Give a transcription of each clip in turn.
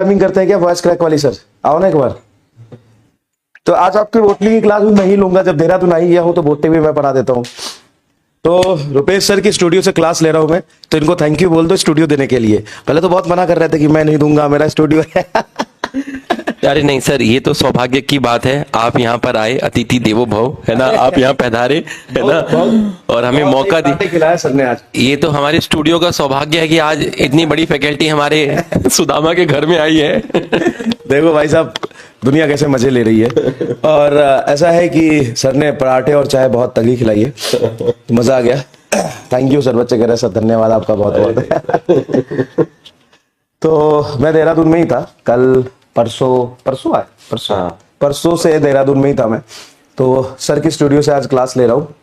Timing करते हैं क्या वॉइस क्रैक वाली? सर आओ ना एक बार। तो आज आपकी बोटनी की क्लास भी मैं ही लूंगा, जब देहरादून आई गया हूँ तो बोटनी भी मैं पढ़ा देता हूँ। तो रुपेश सर की स्टूडियो से क्लास ले रहा हूँ मैं, तो इनको थैंक यू बोल दो स्टूडियो देने के लिए। पहले तो बहुत मना कर रहे थे कि मैं नहीं दूंगा, मेरा स्टूडियो है। अरे नहीं सर, ये तो सौभाग्य की बात है, आप यहाँ पर आए, अतिथि देवो भव, है ना, आप यहाँ पधारे, है ना, और हमें मौका दी। खिलाया सर ने आज। ये तो हमारे स्टूडियो का सौभाग्य है कि आज इतनी बड़ी फैकल्टी हमारे सुदामा के घर में आई है। देखो भाई साहब, दुनिया कैसे मजे ले रही है। और ऐसा है कि सर ने पराठे और चाय बहुत तगड़ी खिलाई है, तो मजा आ गया। थैंक यू सर, बच्चे कह रहे सर धन्यवाद आपका बहुत बहुत। तो मैं देहरादून में ही था कल, परसों से देहरादून में ही था मैं। तो सर की स्टूडियो से आज क्लास ले रहा हूँ।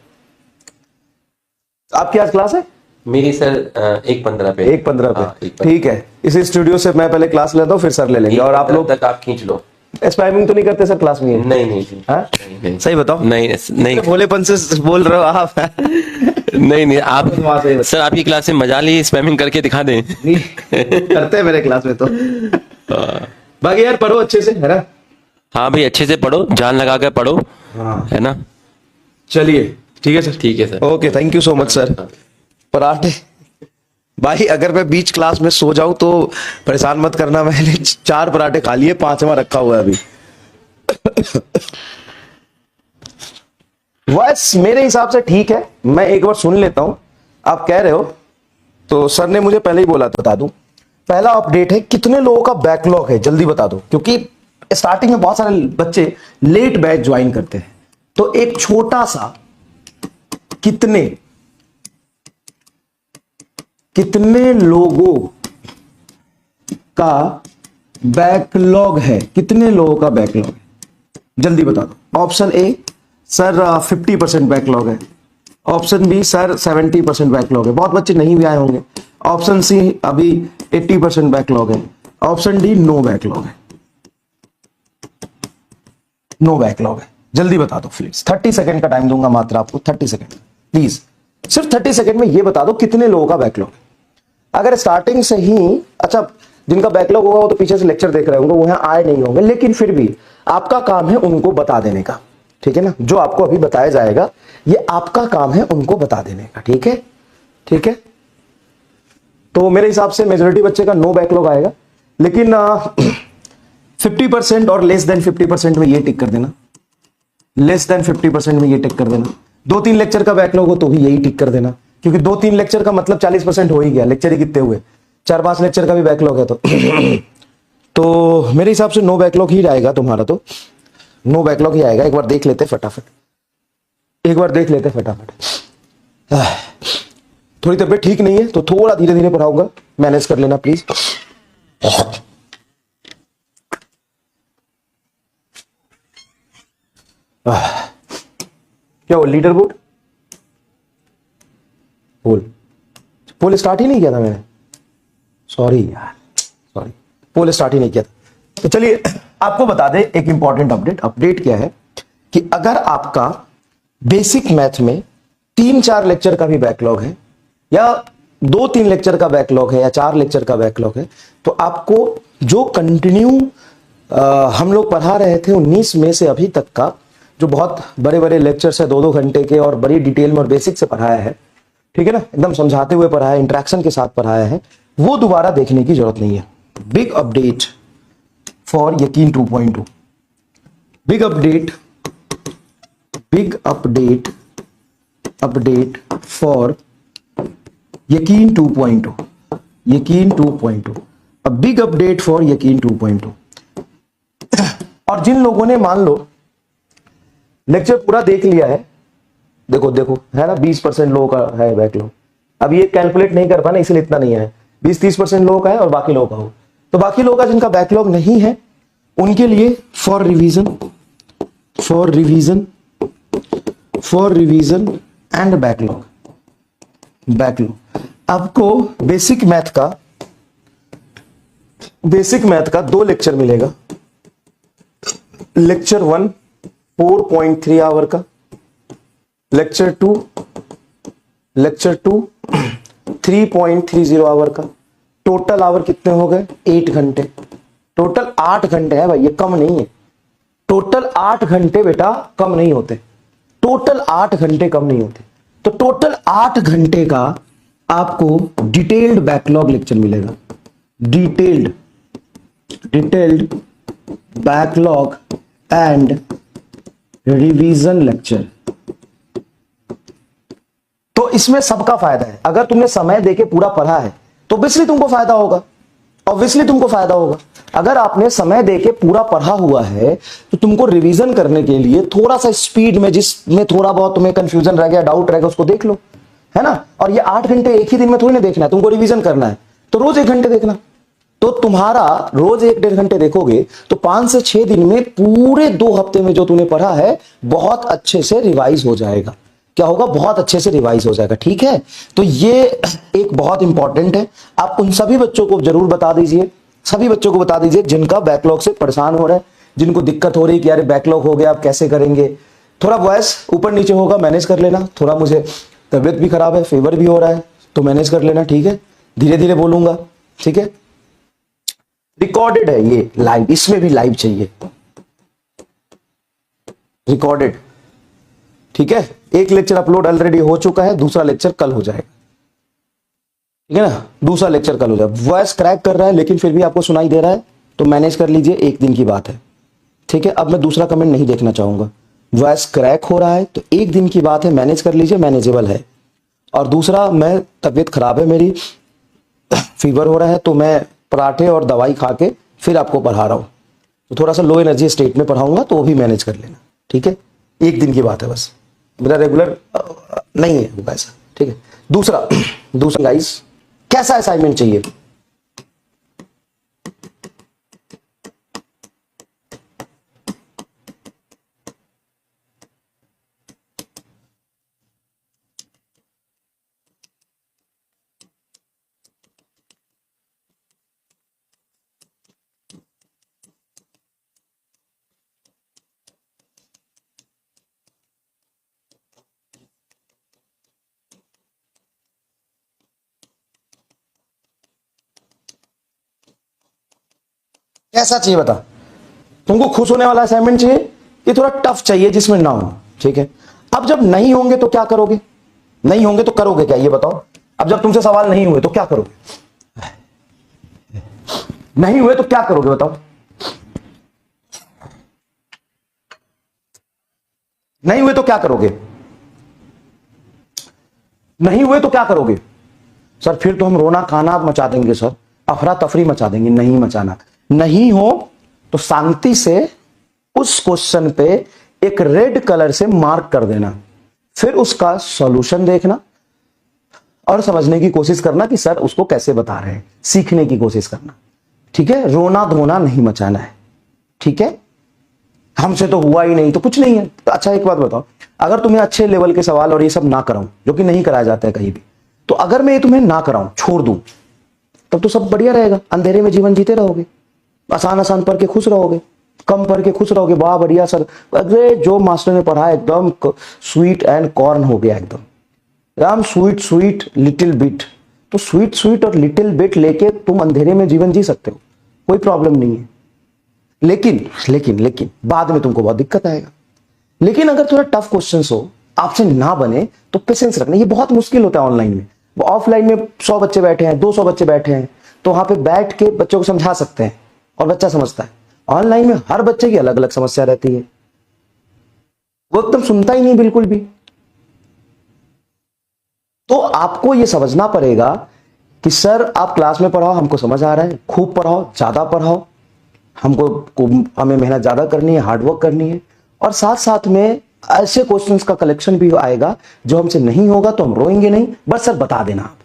आपकी आज क्लास है? मेरी सर 1:15 पे। 1:15 पे, 1:15 ठीक है। इसी स्टूडियो से मैं पहले क्लास लेता हूँ, फिर सर ले लेंगे। और आप लोग तक आप खींच लो। स्पैमिंग तो नहीं करते सर क्लास में? नहीं नहीं हाँ? नहीं, सही बताओ। नहीं नहीं भोलेपन से बोल रहे हो आप। नहीं नहीं, आप सर आपकी क्लास में मजा ली, स्पैमिंग करके दिखा दें। करते हैं मेरे क्लास में तो। बाकी यार पढ़ो अच्छे से, है ना? हाँ भाई, अच्छे से पढ़ो, जान लगा कर पढ़ो, हाँ है ना। चलिए ठीक है सर। ठीक है sir. Okay, thank you so much sir. पराठे भाई, अगर मैं बीच क्लास में सो जाऊं तो परेशान मत करना। मैंने 4 पराठे खा लिए, 5वां रखा हुआ है अभी। बस मेरे हिसाब से ठीक है, मैं एक बार सुन लेता हूं। आप कह रहे हो तो सर ने मुझे पहले ही बोला था, बता दूं। पहला अपडेट है, कितने लोगों का बैकलॉग है जल्दी बता दो, क्योंकि स्टार्टिंग में बहुत सारे बच्चे लेट बैच ज्वाइन करते हैं। तो एक छोटा सा कितने लोगों का बैकलॉग है? कितने लोगों का बैकलॉग है जल्दी बता दो। ऑप्शन ए सर 50% बैकलॉग है। ऑप्शन बी सर 70% बैकलॉग है, बहुत बच्चे नहीं भी आए होंगे। ऑप्शन सी अभी 80% बैकलॉग है। ऑप्शन डी नो बैकलॉग है। नो बैकलॉग है, जल्दी बता दो प्लीज। 30 सेकंड का टाइम दूंगा मात्र आपको, 30 सेकंड प्लीज। सिर्फ 30 सेकंड में ये बता दो कितने लोगों का बैकलॉग है। अगर स्टार्टिंग से ही, अच्छा जिनका बैकलॉग होगा वो तो पीछे से लेक्चर देख रहे होंगे, वो यहाँ आए नहीं होंगे, लेकिन फिर भी आपका काम है उनको बता देने का, ठीक है ना? जो आपको अभी बताया जाएगा ये आपका काम है उनको बता देने का, ठीक है? ठीक है, तो मेरे हिसाब से मेजोरिटी बच्चे का नो बैकलॉग आएगा, लेकिन 50% और लेस देन 50% में ये टिक कर देना। लेस देन 50% में ये टिक कर देना। 2-3 लेक्चर का बैकलॉग हो तो भी यही टिक कर देना, क्योंकि 2-3 लेक्चर का मतलब 40% हो ही गया। लेक्चर ही कितने हुए? 4-5 लेक्चर का भी बैकलॉग है तो मेरे हिसाब से नो बैकलॉग ही रहेगा तुम्हारा, तो नो बैकलॉग ही आएगा। एक बार देख लेते फटाफट, थोड़ी तबीयत ठीक नहीं है तो थोड़ा धीरे धीरे पढ़ाऊंगा, मैनेज कर लेना प्लीज। क्या वो लीडर बोर्ड पोल स्टार्ट ही नहीं किया था मैंने, सॉरी यार, सॉरी, पोल स्टार्ट ही नहीं किया था। तो चलिए आपको बता दें एक इंपॉर्टेंट अपडेट क्या है कि अगर आपका बेसिक मैथ में 3-4 लेक्चर का भी बैकलॉग है, या 2-3 लेक्चर का बैकलॉग है, या 4 लेक्चर का बैकलॉग है, तो आपको जो कंटिन्यू हम लोग पढ़ा रहे थे 19 में से अभी तक का, जो बहुत बड़े बड़े लेक्चर्स है 2-2 घंटे के, और बड़ी डिटेल में और बेसिक से पढ़ाया है, ठीक है ना, एकदम समझाते हुए पढ़ाया, इंटरेक्शन के साथ पढ़ाया है, वो दोबारा देखने की जरूरत नहीं है। बिग अपडेट फॉर यकीन 2.2, बिग अपडेट फॉर यकीन 2.2, यकीन 2.2, अ बिग अपडेट फॉर यकीन 2.2। और जिन लोगों ने मान लो लेक्चर पूरा देख लिया है, देखो है ना, 20% लोगों का है बैकलॉग। अब ये कैलकुलेट नहीं कर पाना, इसलिए इतना नहीं है। 20-30% लोगों का है और बाकी लोगों का हो, तो बाकी लोगों का जिनका बैकलॉग नहीं है उनके लिए फॉर रिवीजन एंड बैकलॉग आपको बेसिक मैथ का 2 लेक्चर मिलेगा। लेक्चर 1 4.3 आवर का, लेक्चर 2 3.30 आवर का। टोटल आवर कितने हो गए? 8 घंटे। टोटल 8 घंटे है भाई, ये कम नहीं है। टोटल 8 घंटे बेटा कम नहीं होते, टोटल 8 घंटे कम नहीं होते। तो टोटल 8 घंटे का आपको डिटेल्ड बैकलॉग लेक्चर मिलेगा, detailed backlog and revision lecture. तो इसमें सबका फायदा है। अगर तुमने समय देके पूरा पढ़ा है तो ऑब्वियसली तुमको फायदा होगा, ऑब्वियसली तुमको फायदा होगा। अगर आपने समय देके पूरा पढ़ा हुआ है तो तुमको रिवीजन करने के लिए थोड़ा सा स्पीड में, जिसमें थोड़ा बहुत तुम्हें कंफ्यूजन रह गया, डाउट रह गया, उसको देख लो, है ना। और ये 8 घंटे एक ही दिन में थोड़ी ना देखना है, तुमको रिवीजन करना है तो रोज 1 घंटे देखना। तो तुम्हारा रोज 1-1.5 घंटे देखोगे तो 5 से 6 दिन में पूरे 2 हफ्ते में जो तूने पढ़ा है बहुत अच्छे से रिवाइज हो जाएगा। क्या होगा? बहुत अच्छे से रिवाइज हो जाएगा। ठीक है, तो ये एक बहुत इंपॉर्टेंट है। आप उन सभी बच्चों को जरूर बता दीजिए, सभी बच्चों को बता दीजिए जिनका बैकलॉग से परेशान हो रहा है, जिनको दिक्कत हो रही है कि यार बैकलॉग हो गया, आप कैसे करेंगे। थोड़ा वॉइस ऊपर नीचे होगा, मैनेज कर लेना। थोड़ा मुझे तबीयत भी खराब है, फीवर भी हो रहा है, तो मैनेज कर लेना। ठीक है, धीरे धीरे बोलूंगा। ठीक है, रिकॉर्डेड है ये लाइव, इसमें भी लाइव चाहिए, रिकॉर्डेड। ठीक है, एक लेक्चर अपलोड ऑलरेडी हो चुका है, दूसरा लेक्चर कल हो जाएगा। ठीक है ना, दूसरा लेक्चर कल हो जाएगा। वॉइस क्रैक कर रहा है लेकिन फिर भी आपको सुनाई दे रहा है तो मैनेज कर लीजिए, 1 दिन की बात है। ठीक है, अब मैं दूसरा कमेंट नहीं देखना चाहूंगा। वॉइस क्रैक हो रहा है तो 1 दिन की बात है, मैनेज कर लीजिए, मैनेजेबल है। और दूसरा, मैं तबीयत खराब है मेरी, फीवर हो रहा है, तो मैं पराठे और दवाई खा के फिर आपको पढ़ा रहा हूं, तो थोड़ा सा लो एनर्जी स्टेट में पढ़ाऊंगा, तो वो भी मैनेज कर लेना। ठीक है, 1 दिन की बात है बस, मेरा रेगुलर नहीं है वो ऐसा। ठीक है, दूसरा गाइस, कैसा असाइनमेंट चाहिए? कैसा चाहिए बता? तुमको खुश होने वाला असाइनमेंट चाहिए, ये थोड़ा टफ चाहिए जिसमें ना हो। ठीक है, अब जब नहीं होंगे तो क्या करोगे? नहीं होंगे तो करोगे क्या, ये बताओ। अब जब तुमसे सवाल नहीं हुए तो क्या करोगे? नहीं हुए तो क्या करोगे बताओ? नहीं हुए तो क्या करोगे? नहीं हुए तो क्या करोगे? सर फिर तो हम रोना खाना मचा देंगे सर, अफरा तफरी मचा देंगे। नहीं मचाना। नहीं हो तो शांति से उस क्वेश्चन पे एक रेड कलर से मार्क कर देना, फिर उसका सॉल्यूशन देखना और समझने की कोशिश करना कि सर उसको कैसे बता रहे हैं, सीखने की कोशिश करना। ठीक है, रोना धोना नहीं मचाना है। ठीक है, हमसे तो हुआ ही नहीं तो कुछ नहीं है। अच्छा एक बात बताओ, अगर तुम्हें अच्छे लेवल के सवाल और ये सब ना कराऊं, जो कि नहीं कराया जाता है कहीं भी, तो अगर मैं ये तुम्हें ना कराऊं, छोड़ दूं, तब तो सब बढ़िया रहेगा, अंधेरे में जीवन जीते रहोगे, आसान आसान पढ़ के खुश रहोगे, कम पढ़ के खुश रहोगे। वाह बढ़िया सर, अरे जो मास्टर ने पढ़ा एकदम स्वीट एंड कॉर्न हो गया, एकदम स्वीट स्वीट लिटिल बिट। तो स्वीट स्वीट और लिटिल बिट लेके तुम अंधेरे में जीवन जी सकते हो, कोई प्रॉब्लम नहीं है। लेकिन लेकिन लेकिन बाद में तुमको बहुत दिक्कत आएगा। लेकिन अगर थोड़ा टफ क्वेश्चन हो, आपसे ना बने, तो पेशेंस रखना। ये बहुत मुश्किल होता है ऑनलाइन में। ऑफलाइन में 100 बच्चे बैठे हैं, 200 बच्चे बैठे हैं, तो वहां पे बैठ के बच्चों को समझा सकते हैं और बच्चा समझता है। ऑनलाइन में हर बच्चे की अलग अलग समस्या रहती है, वो एकदम सुनता ही नहीं बिल्कुल भी। तो आपको यह समझना पड़ेगा कि सर आप क्लास में पढ़ाओ, हमको समझ आ रहा है, खूब पढ़ाओ, ज्यादा पढ़ाओ, हमें मेहनत ज्यादा करनी है, हार्डवर्क करनी है, और साथ साथ में ऐसे क्वेश्चंस का कलेक्शन भी आएगा जो हमसे नहीं होगा तो हम रोएंगे नहीं, बस सर बता देना आप।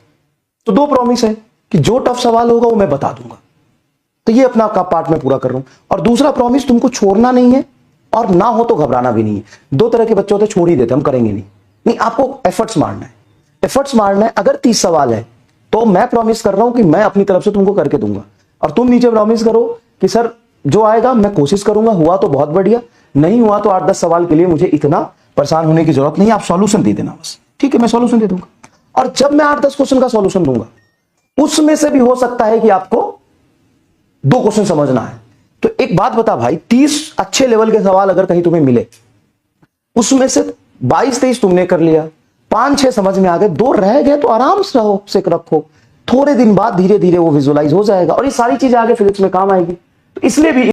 तो 2 प्रॉमिस है कि जो टफ सवाल होगा वो मैं बता दूंगा। तो ये अपना का पार्ट मैं पूरा कर रहा हूं। और दूसरा प्रॉमिस, तुमको छोड़ना नहीं है और ना हो तो घबराना भी नहीं है। 2 तरह के बच्चे होते छोड़ ही देते, हम करेंगे नहीं। नहीं, आपको एफर्ट्स मारना है, एफर्ट्स मारना है। अगर 30 सवाल है तो मैं प्रॉमिस कर रहा हूं कि मैं अपनी तरफ से तुमको करके दूंगा, और तुम नीचे प्रॉमिस करो कि सर जो आएगा मैं कोशिश करूंगा, हुआ तो बहुत बढ़िया, नहीं हुआ तो 8-10 सवाल के लिए मुझे इतना परेशान होने की जरूरत नहीं, आप सॉल्यूशन दे देना बस। ठीक है, मैं सॉल्यूशन दे दूंगा। और जब मैं 8-10 क्वेश्चन का सॉल्यूशन दूंगा, उसमें से भी हो सकता है कि आपको 2 क्वेश्चन समझना है। तो एक बात बता भाई, 30 अच्छे लेवल के सवाल अगर कहीं तुम्हें मिले, उसमें से 22-23 तुमने कर लिया, 5-6 समझ में आ गए, 2 रह गए, तो आराम से रखो। थोड़े दिन बाद धीरे धीरे वो विजुअलाइज हो जाएगा और ये सारी चीजें आगे फिजिक्स में काम आएगी। तो इसलिए भी